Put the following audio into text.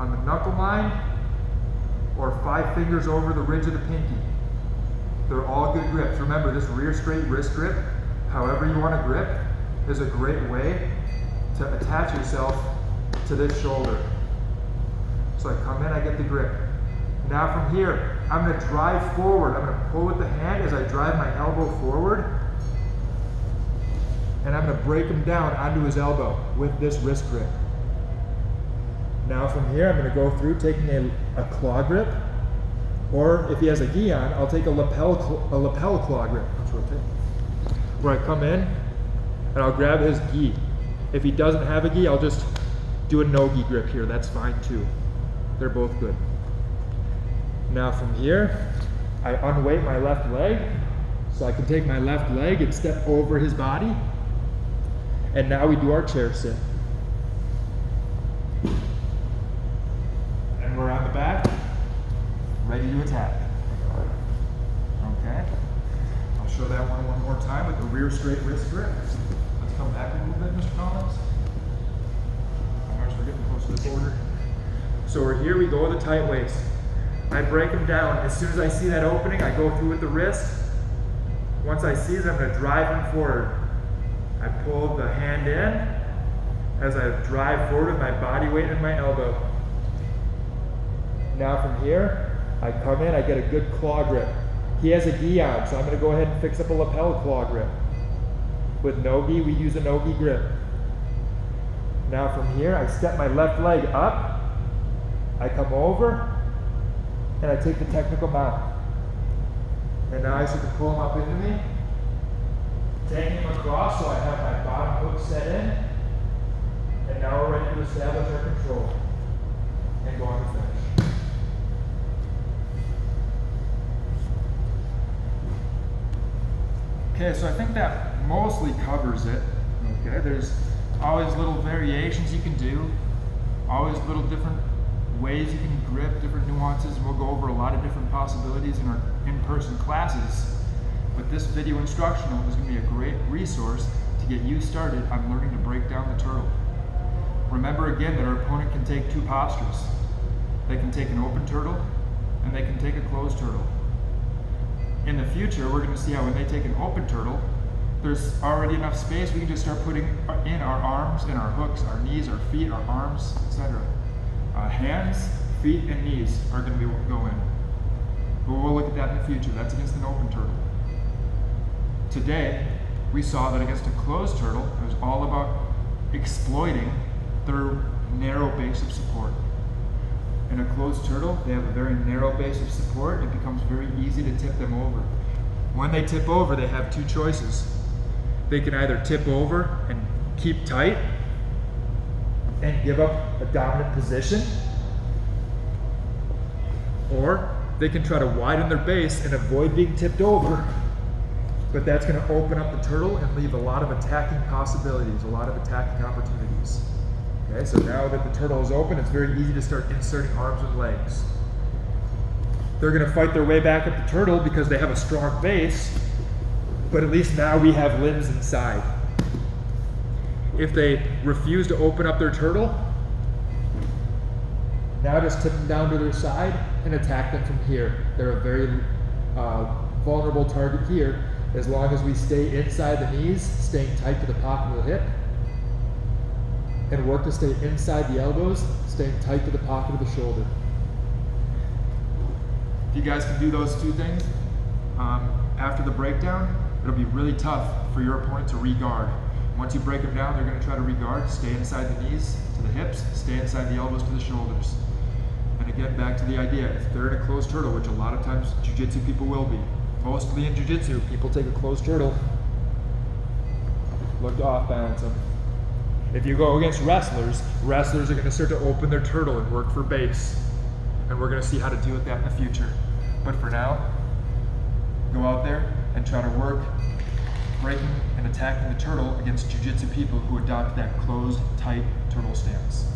on the knuckle line or 5 fingers over the ridge of the pinky. They're all good grips. Remember, this rear straight wrist grip, however you want to grip, is a great way to attach yourself to this shoulder. So I come in, I get the grip. Now from here, I'm going to drive forward. I'm going to pull with the hand as I drive my elbow forward. And I'm going to break him down onto his elbow with this wrist grip. Now from here, I'm going to go through taking a claw grip. Or if he has a gi on, I'll take a lapel claw grip. Let's rotate. Where I come in and I'll grab his gi. If he doesn't have a gi, I'll just do a no gi grip here. That's fine too. They're both good. Now from here, I unweight my left leg. So I can take my left leg and step over his body. And now we do our chair sit. And we're on the back, ready to attack. Okay. I'll show that one more time with the rear straight wrist grip. Let's come back a little bit, Mr. Collins. We're getting close to the border. So we're here, we go with a tight waist. I break them down. As soon as I see that opening, I go through with the wrist. Once I see it, I'm going to drive him forward. I pull the hand in as I drive forward with my body weight and my elbow. Now from here, I come in, I get a good claw grip. He has a gi on, so I'm going to go ahead and fix up a lapel claw grip. With no gi, we use a no gi grip. Now from here, I step my left leg up, I come over, and I take the technical mount. And now I start to pull him up into me, taking him across so I have my bottom hook set in, and now we're ready to establish our control and go on to finish. Okay, so I think that mostly covers it. Okay, there's always little variations you can do, always little different ways you can grip, different nuances, and we'll go over a lot of different possibilities in our in-person classes. But this video instructional is going to be a great resource to get you started on learning to break down the turtle. Remember again that our opponent can take 2 postures. They can take an open turtle and they can take a closed turtle. In the future, we're going to see how when they take an open turtle, there's already enough space, we can just start putting in our arms and our hooks, our knees, our feet, our arms, etc. Hands, feet, and knees are going to go in. But we'll look at that in the future. That's against an open turtle. Today, we saw that against a closed turtle, it was all about exploiting their narrow base of support. In a closed turtle, they have a very narrow base of support. It becomes very easy to tip them over. When they tip over, they have 2 choices. They can either tip over and keep tight and give up a dominant position, or they can try to widen their base and avoid being tipped over, but that's going to open up the turtle and leave a lot of attacking possibilities, a lot of attacking opportunities. Okay, so now that the turtle is open, it's very easy to start inserting arms and legs. They're going to fight their way back up the turtle because they have a strong base, but at least now we have limbs inside. If they refuse to open up their turtle, now just tip them down to their side and attack them from here. They're a very vulnerable target here, as long as we stay inside the knees, staying tight to the pocket of the hip, and work to stay inside the elbows, staying tight to the pocket of the shoulder. If you guys can do those 2 things, after the breakdown, it'll be really tough for your opponent to re-guard. Once you break them down, they're going to try to re-guard, stay inside the knees to the hips, stay inside the elbows to the shoulders. And again, back to the idea, if they're in a closed turtle, which a lot of times jiu-jitsu people will be, mostly in jiu-jitsu, people take a closed turtle, look to off-balance them. If you go against wrestlers, wrestlers are going to start to open their turtle and work for base. And we're going to see how to deal with that in the future. But for now, go out there and try to work breaking and attacking the turtle against jiu-jitsu people who adopt that closed, tight turtle stance.